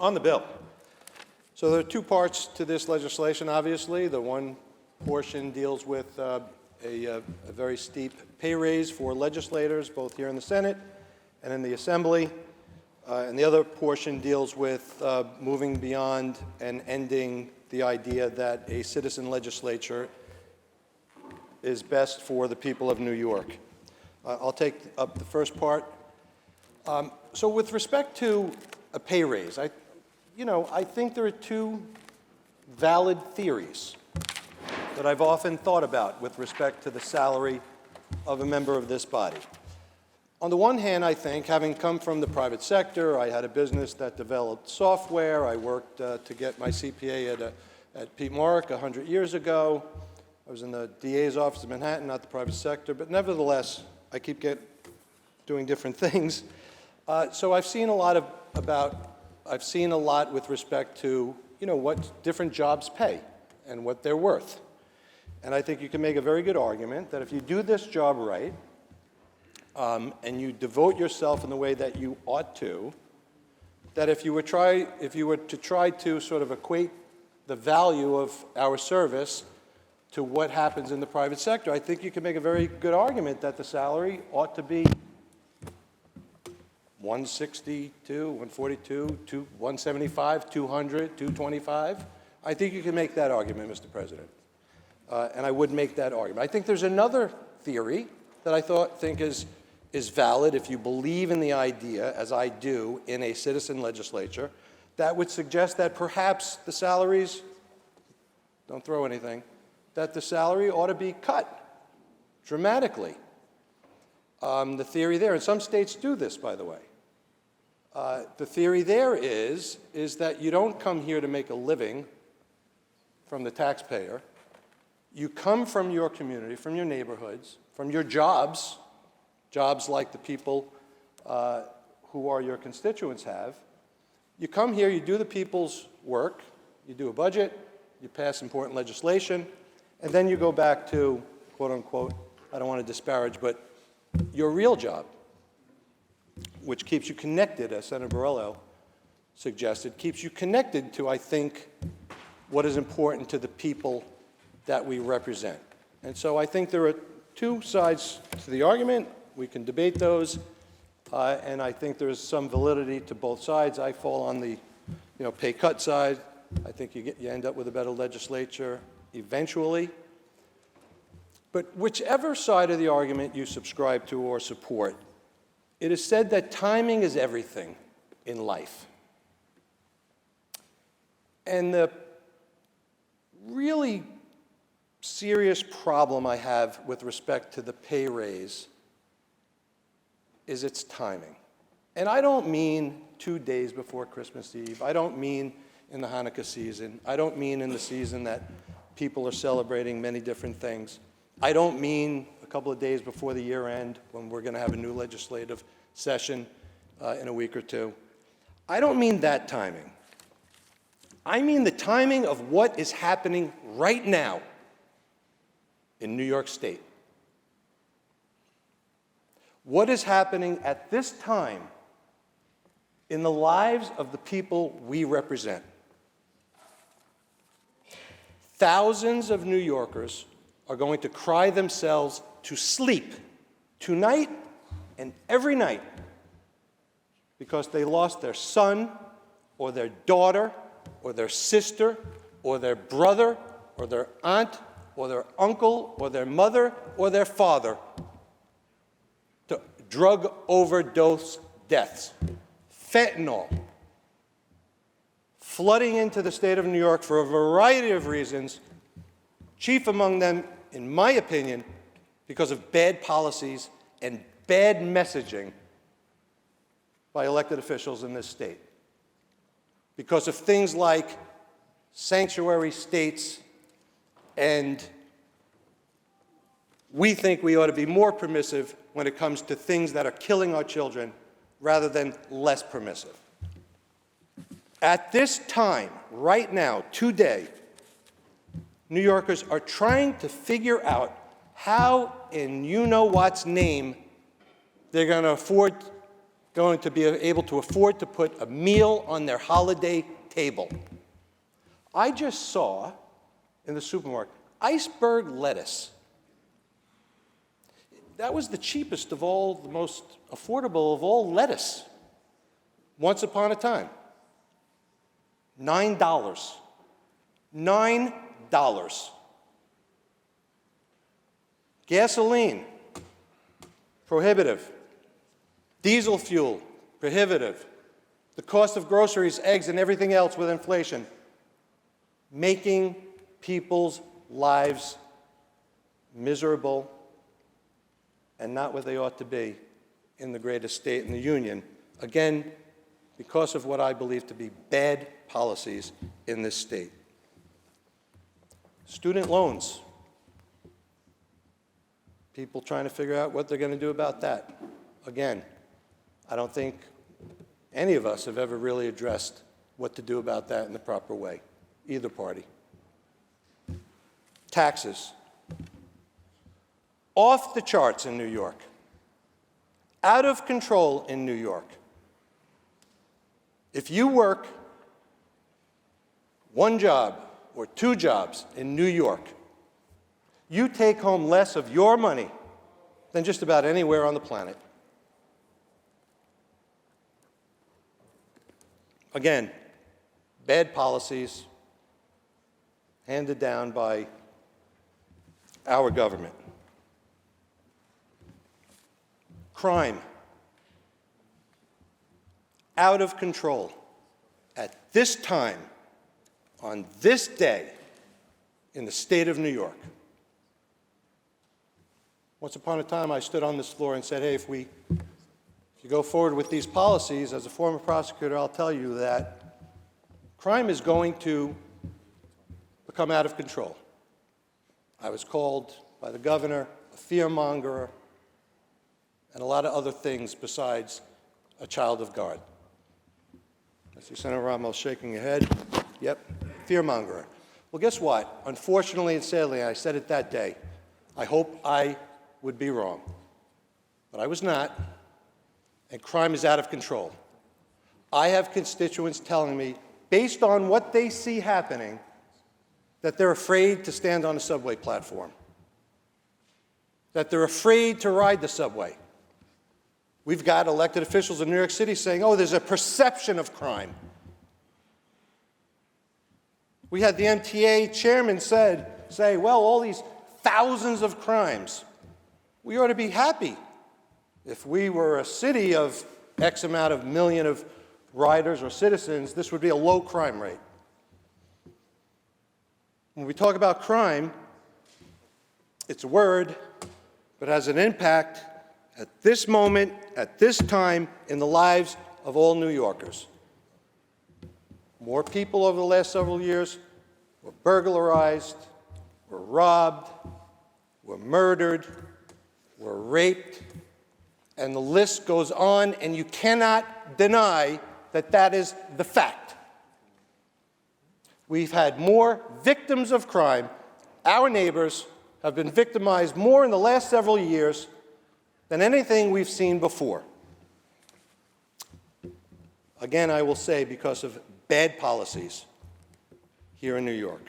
On the bill. So there are two parts to this legislation, obviously. The one portion deals with a very steep pay raise for legislators, both here in the Senate and in the Assembly. And the other portion deals with moving beyond and ending the idea that a citizen legislature is best for the people of New York. I'll take up the first part. So with respect to a pay raise, I think there are two valid theories that I've often thought about with respect to the salary of a member of this body. On the one hand, I think, having come from the private sector, I had a business that developed software. I worked to get my CPA at Pete Morrick 100 years ago. I was in the DA's office in Manhattan, not the private sector, but nevertheless, I keep doing different things. So I've seen a lot with respect to, what different jobs pay and what they're worth. And I think you can make a very good argument that if you do this job right, and you devote yourself in the way that you ought to, that if you were to try to sort of equate the value of our service to what happens in the private sector, I think you can make a very good argument that the salary ought to be 162, 142, 175, 200, 225. I think you can make that argument, Mr. President. And I would make that argument. I think there's another theory that I think is valid if you believe in the idea, as I do, in a citizen legislature, that would suggest that perhaps the salaries, don't throw anything, that the salary ought to be cut dramatically. The theory there, and some states do this, by the way. The theory there is that you don't come here to make a living from the taxpayer. You come from your community, from your neighborhoods, from your jobs like the people who are your constituents have. You come here, you do the people's work, you do a budget, you pass important legislation, and then you go back to, quote unquote, I don't want to disparage, but your real job, which keeps you connected, as Senator Borrello suggested, keeps you connected to, I think, what is important to the people that we represent. And so I think there are two sides to the argument. We can debate those, and I think there's some validity to both sides. I fall on the pay cut side. I think you end up with a better legislature eventually. But whichever side of the argument you subscribe to or support, it is said that timing is everything in life. And the really serious problem I have with respect to the pay raise is its timing. And I don't mean 2 days before Christmas Eve. I don't mean in the Hanukkah season. I don't mean in the season that people are celebrating many different things. I don't mean a couple of days before the year end when we're going to have a new legislative session in a week or two. I don't mean that timing. I mean the timing of what is happening right now in New York State. What is happening at this time in the lives of the people we represent? Thousands of New Yorkers are going to cry themselves to sleep tonight and every night because they lost their son or their daughter or their sister or their brother or their aunt or their uncle or their mother or their father to drug overdose deaths. Fentanyl flooding into the state of New York for a variety of reasons, chief among them, in my opinion, because of bad policies and bad messaging by elected officials in this state. Because of things like sanctuary states, and we think we ought to be more permissive when it comes to things that are killing our children rather than less permissive. At this time, right now, today, New Yorkers are trying to figure out how, in you-know-what's name, they're going to afford going to be able to afford to put a meal on their holiday table. I just saw in the supermarket iceberg lettuce. That was the cheapest of all, the most affordable of all lettuce, once upon a time. $9. $9. Gasoline, prohibitive. Diesel fuel, prohibitive. The cost of groceries, eggs, and everything else with inflation, making people's lives miserable and not what they ought to be in the greatest state in the Union, again, because of what I believe to be bad policies in this state. Student loans. People trying to figure out what they're going to do about that. Again, I don't think any of us have ever really addressed what to do about that in the proper way, either party. Taxes. Off the charts in New York. Out of control in New York. If you work one job or two jobs in New York, you take home less of your money than just about anywhere on the planet. Again, bad policies handed down by our government. Crime, out of control. At this time, on this day, in the state of New York. Once upon a time, I stood on this floor and said, hey, if you go forward with these policies, as a former prosecutor, I'll tell you that crime is going to become out of control. I was called by the governor a fearmonger and a lot of other things besides a child of God. I see Senator Ramos shaking your head. Yep, fearmonger. Well, guess what? Unfortunately and sadly, I said it that day, I hope I would be wrong. But I was not, and crime is out of control. I have constituents telling me, based on what they see happening, that they're afraid to stand on a subway platform, that they're afraid to ride the subway. We've got elected officials in New York City saying, oh, there's a perception of crime. We had the MTA chairman say, well, all these thousands of crimes, we ought to be happy. If we were a city of X amount of million of riders or citizens, this would be a low crime rate. When we talk about crime, it's a word, but has an impact at this moment, at this time, in the lives of all New Yorkers. More people over the last several years were burglarized, were robbed, were murdered, were raped, and the list goes on, and you cannot deny that that is the fact. We've had more victims of crime. Our neighbors have been victimized more in the last several years than anything we've seen before. Again, I will say, because of bad policies here in New York.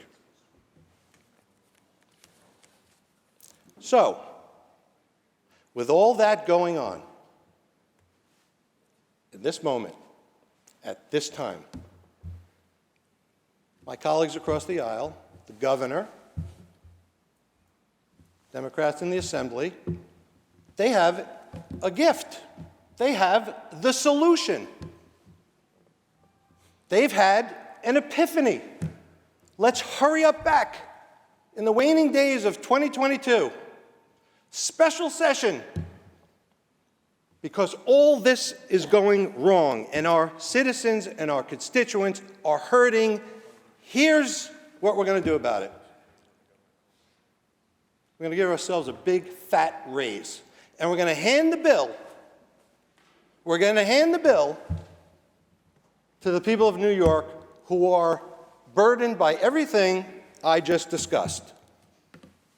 So, with all that going on, in this moment, at this time, my colleagues across the aisle, the governor, Democrats in the Assembly, they have a gift. They have the solution. They've had an epiphany. Let's hurry up back in the waning days of 2022. Special session, because all this is going wrong and our citizens and our constituents are hurting. Here's what we're going to do about it. We're going to give ourselves a big fat raise, and we're going to hand the bill. We're going to hand the bill to the people of New York who are burdened by everything I just discussed.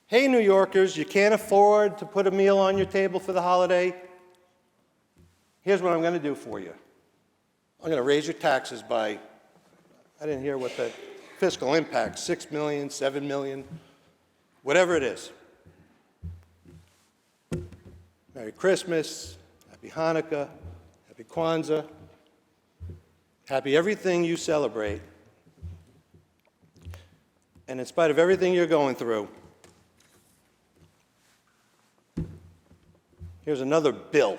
Hey, New Yorkers, you can't afford to put a meal on your table for the holiday? Here's what I'm going to do for you. I'm going to raise your taxes by, I didn't hear what the fiscal impact, 6 million, 7 million, whatever it is. Merry Christmas, Happy Hanukkah, Happy Kwanzaa, happy everything you celebrate. And in spite of everything you're going through, here's another bill.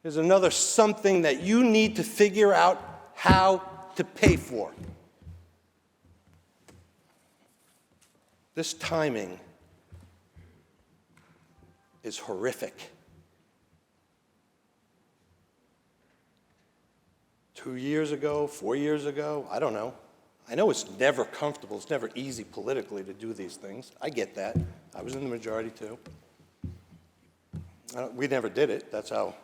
Here's another something that you need to figure out how to pay for. This timing is horrific. 2 years ago, 4 years ago, I don't know. I know it's never comfortable, it's never easy politically to do these things. I get that. I was in the majority too. We never did it. That's how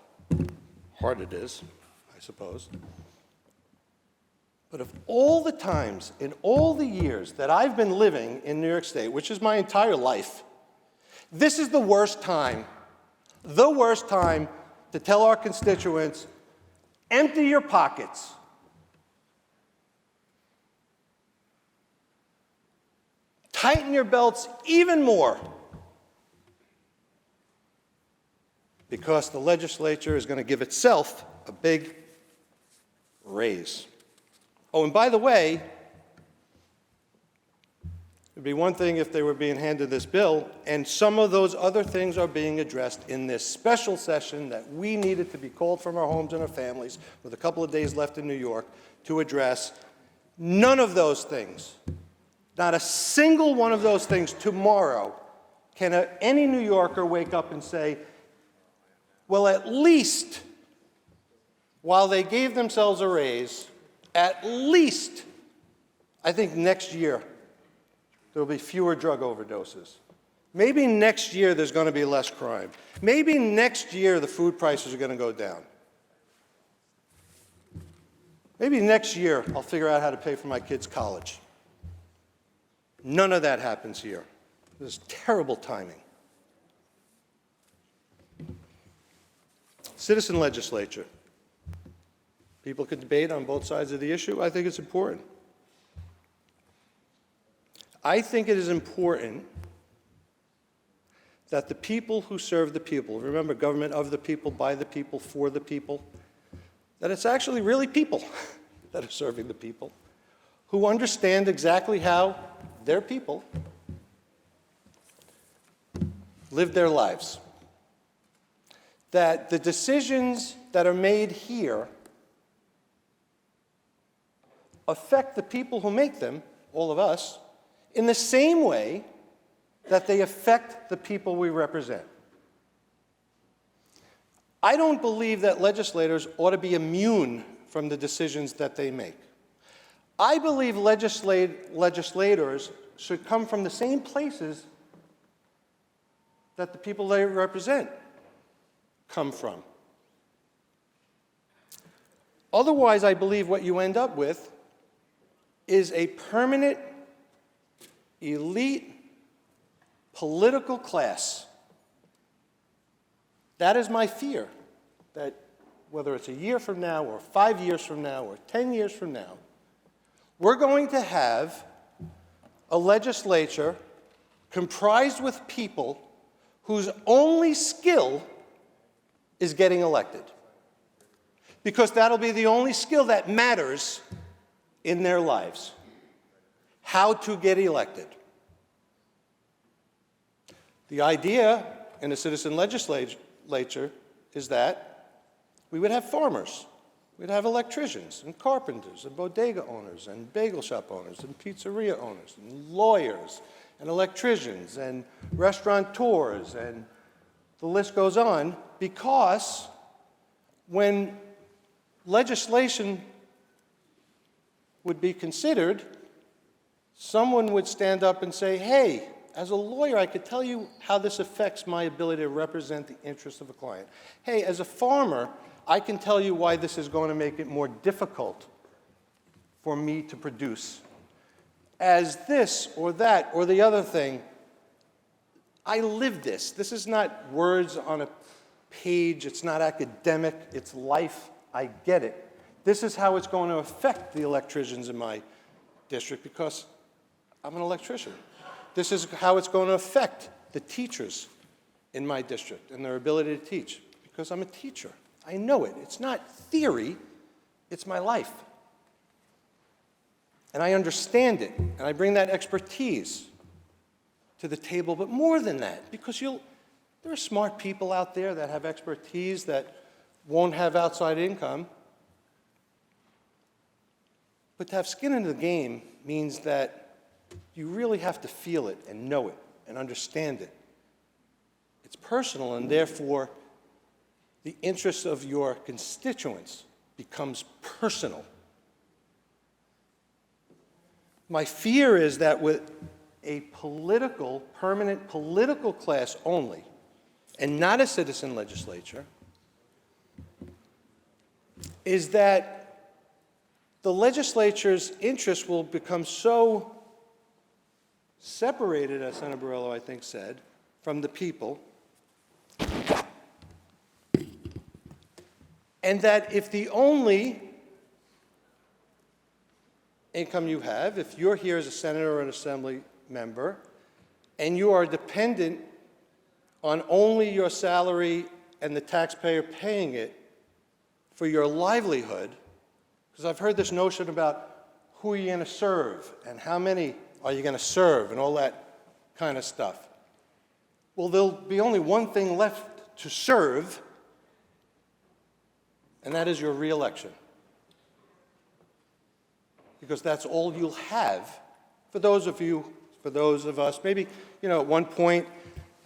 hard it is, I suppose. But of all the times, in all the years that I've been living in New York State, which is my entire life, this is the worst time to tell our constituents, empty your pockets. Tighten your belts even more, because the legislature is going to give itself a big raise. Oh, and by the way, it'd be one thing if they were being handed this bill, and some of those other things are being addressed in this special session that we needed to be called from our homes and our families with a couple of days left in New York to address. None of those things, not a single one of those things tomorrow can any New Yorker wake up and say, well, at least while they gave themselves a raise, at least I think next year there will be fewer drug overdoses. Maybe next year there's going to be less crime. Maybe next year the food prices are going to go down. Maybe next year I'll figure out how to pay for my kids' college. None of that happens here. This is terrible timing. Citizen legislature. People could debate on both sides of the issue. I think it's important. I think it is important that the people who serve the people, remember government of the people, by the people, for the people, that it's actually really people that are serving the people, who understand exactly how their people live their lives. That the decisions that are made here affect the people who make them, all of us, in the same way that they affect the people we represent. I don't believe that legislators ought to be immune from the decisions that they make. I believe legislators should come from the same places that the people they represent come from. Otherwise, I believe what you end up with is a permanent, elite, political class. That is my fear, that whether it's a year from now or 5 years from now or 10 years from now, we're going to have a legislature comprised with people whose only skill is getting elected. Because that'll be the only skill that matters in their lives. How to get elected. The idea in a citizen legislature is that we would have farmers, we'd have electricians and carpenters and bodega owners and bagel shop owners and pizzeria owners and lawyers and electricians and restaurateurs, and the list goes on, because when legislation would be considered, someone would stand up and say, hey, as a lawyer, I could tell you how this affects my ability to represent the interests of a client. Hey, as a farmer, I can tell you why this is going to make it more difficult for me to produce. As this or that or the other thing, I live this. This is not words on a page, it's not academic, it's life. I get it. This is how it's going to affect the electricians in my district because I'm an electrician. This is how it's going to affect the teachers in my district and their ability to teach because I'm a teacher. I know it. It's not theory, it's my life. And I understand it, and I bring that expertise to the table, but more than that, because there are smart people out there that have expertise that won't have outside income. But to have skin in the game means that you really have to feel it and know it and understand it. It's personal, and therefore, the interests of your constituents becomes personal. My fear is that with a permanent political class only, and not a citizen legislature, is that the legislature's interests will become so separated, as Senator Borrello, I think, said, from the people, and that if the only income you have, if you're here as a senator or an assembly member, and you are dependent on only your salary and the taxpayer paying it for your livelihood, because I've heard this notion about who are you going to serve and how many are you going to serve and all that kind of stuff. Well, there'll be only one thing left to serve, and that is your reelection. Because that's all you'll have for those of us, maybe, at one point,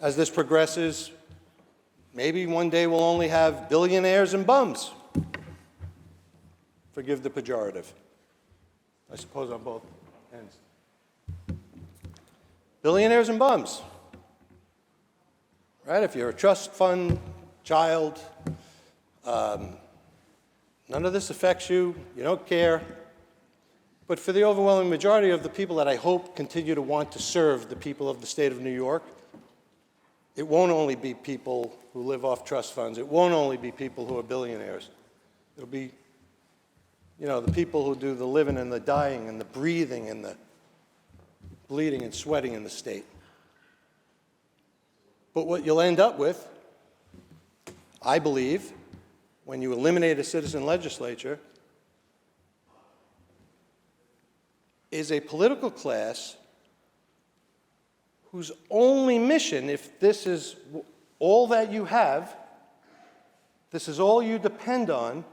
as this progresses, maybe one day we'll only have billionaires and bums. Forgive the pejorative, I suppose, on both ends. Billionaires and bums, right? If you're a trust fund child, none of this affects you, you don't care. But for the overwhelming majority of the people that I hope continue to want to serve the people of the state of New York, it won't only be people who live off trust funds. It won't only be people who are billionaires. It'll be, the people who do the living and the dying and the breathing and the bleeding and sweating in the state. But what you'll end up with, I believe, when you eliminate a citizen legislature, is a political class whose only mission, if this is all that you have, this is all you depend on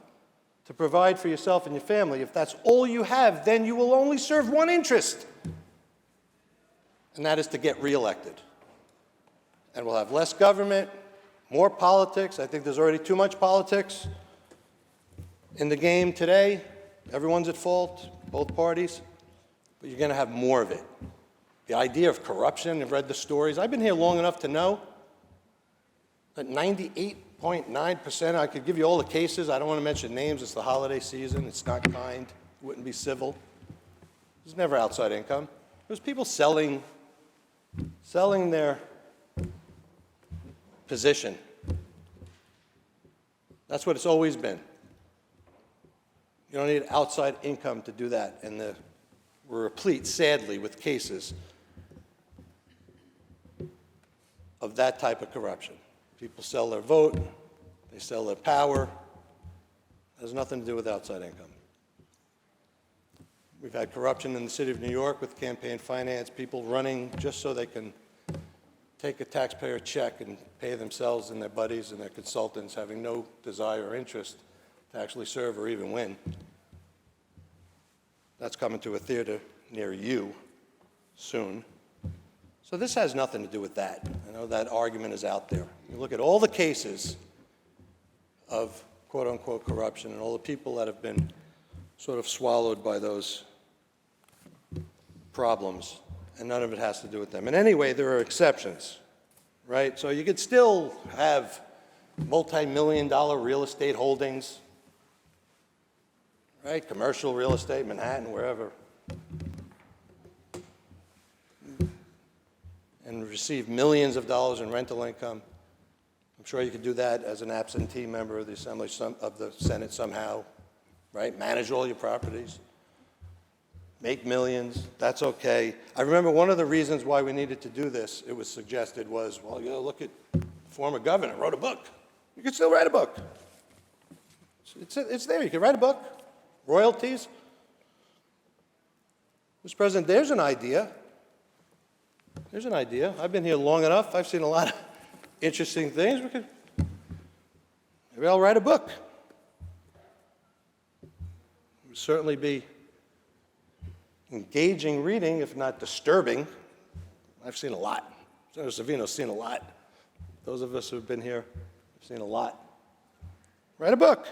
to provide for yourself and your family, if that's all you have, then you will only serve one interest, and that is to get reelected. And we'll have less government, more politics. I think there's already too much politics in the game today. Everyone's at fault, both parties. But you're going to have more of it. The idea of corruption, I've read the stories. I've been here long enough to know that 98.9%, I could give you all the cases. I don't want to mention names. It's the holiday season. It's not kind. It wouldn't be civil. There's never outside income. There's people selling their position. That's what it's always been. You don't need outside income to do that. And we're replete, sadly, with cases of that type of corruption. People sell their vote, they sell their power. It has nothing to do with outside income. We've had corruption in the city of New York with campaign finance, people running just so they can take a taxpayer check and pay themselves and their buddies and their consultants, having no desire or interest to actually serve or even win. That's coming to a theater near you soon. So this has nothing to do with that. I know that argument is out there. You look at all the cases of quote-unquote corruption and all the people that have been sort of swallowed by those problems, and none of it has to do with them. And anyway, there are exceptions, right? So you could still have multi-million-dollar real estate holdings, right? Commercial real estate, Manhattan, wherever, and receive millions of dollars in rental income I'm sure you could do that as an absentee member of the Assembly, of the Senate somehow, right? Manage all your properties, make millions, that's okay. I remember one of the reasons why we needed to do this, it was suggested, was, well, you know, look at the former governor, wrote a book. You can still write a book. It's there, you can write a book. Royalties. Mr. President, there's an idea. There's an idea. I've been here long enough. I've seen a lot of interesting things. Maybe I'll write a book. It would certainly be engaging reading, if not disturbing. I've seen a lot. Senator Savino's seen a lot. Those of us who have been here have seen a lot. Write a book.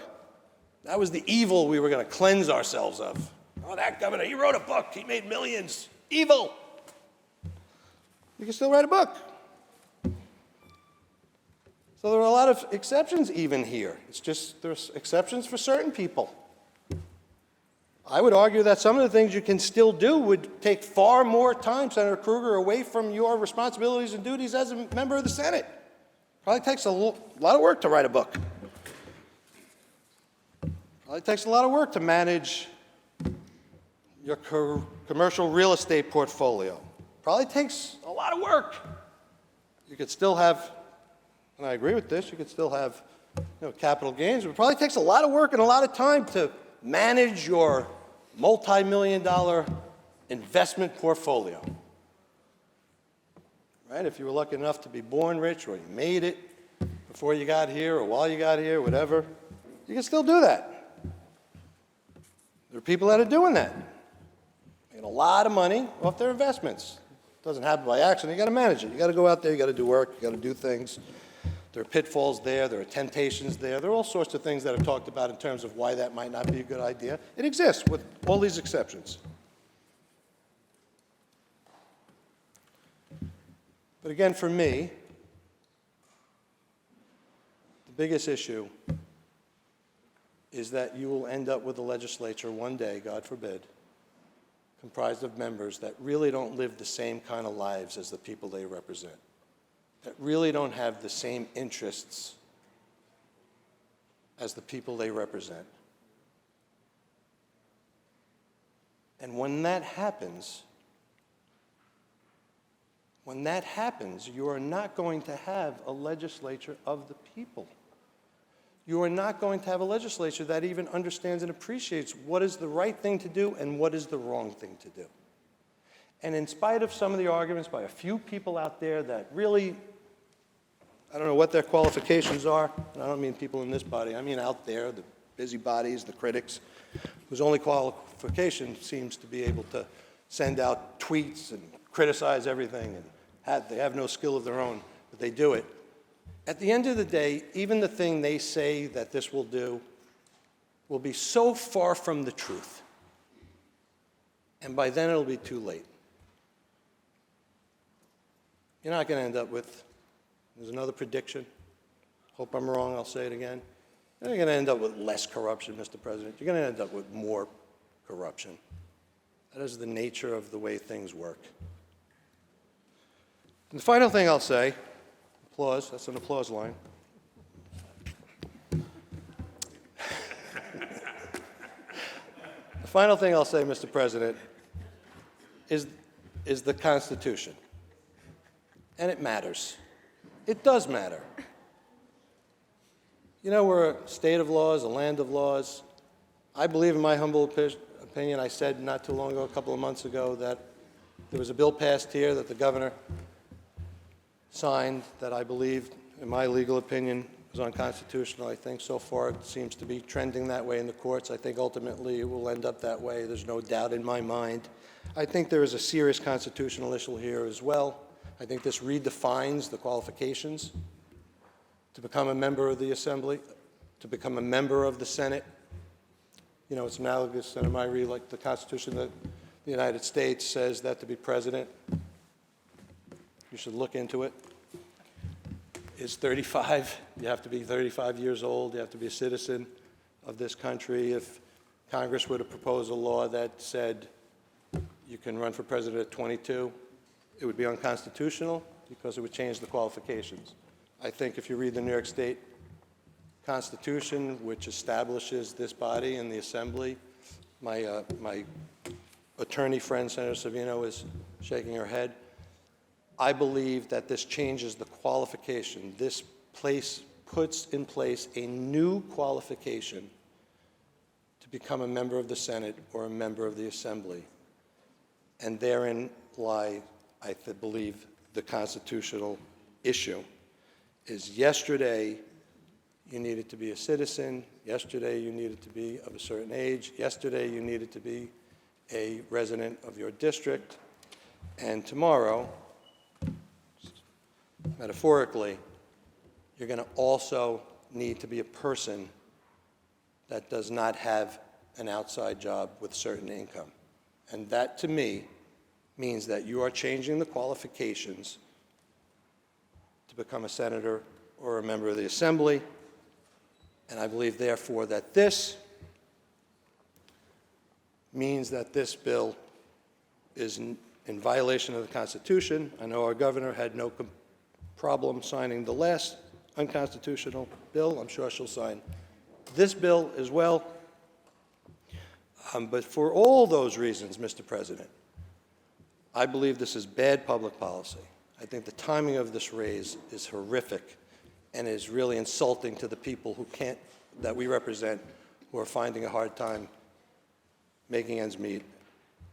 That was the evil we were going to cleanse ourselves of. Oh, that governor, he wrote a book. He made millions. Evil. You can still write a book. So there are a lot of exceptions even here. It's just there's exceptions for certain people. I would argue that some of the things you can still do would take far more time, Senator Krueger, away from your responsibilities and duties as a member of the Senate. Probably takes a lot of work to write a book. Probably takes a lot of work to manage your commercial real estate portfolio. Probably takes a lot of work. You could still have, and I agree with this, you could still have capital gains, but it probably takes a lot of work and a lot of time to manage your multi-million-dollar investment portfolio. Right? If you were lucky enough to be born rich or you made it before you got here or while you got here, whatever, you can still do that. There are people that are doing that. Making a lot of money off their investments. It doesn't happen by accident. You got to manage it. You got to go out there, you got to do work, you got to do things. There are pitfalls there, there are temptations there. There are all sorts of things that are talked about in terms of why that might not be a good idea. It exists with all these exceptions. But again, for me, the biggest issue is that you will end up with a legislature one day, God forbid, comprised of members that really don't live the same kind of lives as the people they represent, that really don't have the same interests as the people they represent. And when that happens, you are not going to have a legislature of the people. You are not going to have a legislature that even understands and appreciates what is the right thing to do and what is the wrong thing to do. And in spite of some of the arguments by a few people out there that really, I don't know what their qualifications are, and I don't mean people in this body, I mean out there, the busybodies, the critics, whose only qualification seems to be able to send out tweets and criticize everything, and they have no skill of their own, but they do it. At the end of the day, even the thing they say that this will do will be so far from the truth. And by then it'll be too late. You're not going to end up with, there's another prediction. Hope I'm wrong, I'll say it again. You're not going to end up with less corruption, Mr. President. You're going to end up with more corruption. That is the nature of the way things work. And the final thing I'll say, applause, that's an applause line. The final thing I'll say, Mr. President, is the Constitution. And it matters. It does matter. You know, we're a state of laws, a land of laws. I believe, in my humble opinion, I said not too long ago, a couple of months ago, that there was a bill passed here that the governor signed that I believe, in my legal opinion, was unconstitutional. I think so far it seems to be trending that way in the courts. I think ultimately it will end up that way. There's no doubt in my mind. I think there is a serious constitutional issue here as well. I think this redefines the qualifications to become a member of the Assembly, to become a member of the Senate. You know, it's analogous, Senator Myrie, like the Constitution of the United States says that to be president, you should look into it, is 35. You have to be 35 years old. You have to be a citizen of this country. If Congress were to propose a law that said you can run for president at 22, it would be unconstitutional because it would change the qualifications. I think if you read the New York State Constitution, which establishes this body and the Assembly, my attorney friend, Senator Savino, is shaking her head. I believe that this changes the qualification. This puts in place a new qualification to become a member of the Senate or a member of the Assembly. And therein lie, I believe, the constitutional issue. Is yesterday you needed to be a citizen, yesterday you needed to be of a certain age, yesterday you needed to be a resident of your district, and tomorrow, metaphorically, you're going to also need to be a person that does not have an outside job with certain income. And that, to me, means that you are changing the qualifications to become a senator or a member of the Assembly. And I believe, therefore, that this means that this bill is in violation of the Constitution. I know our governor had no problem signing the last unconstitutional bill. I'm sure she'll sign this bill as well. But for all those reasons, Mr. President, I believe this is bad public policy. I think the timing of this raise is horrific and is really insulting to the people that we represent, who are finding a hard time making ends meet.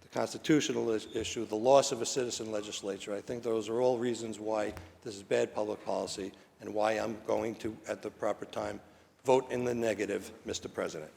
The constitutional issue, the loss of a citizen legislature, I think those are all reasons why this is bad public policy and why I'm going to, at the proper time, vote in the negative, Mr. President.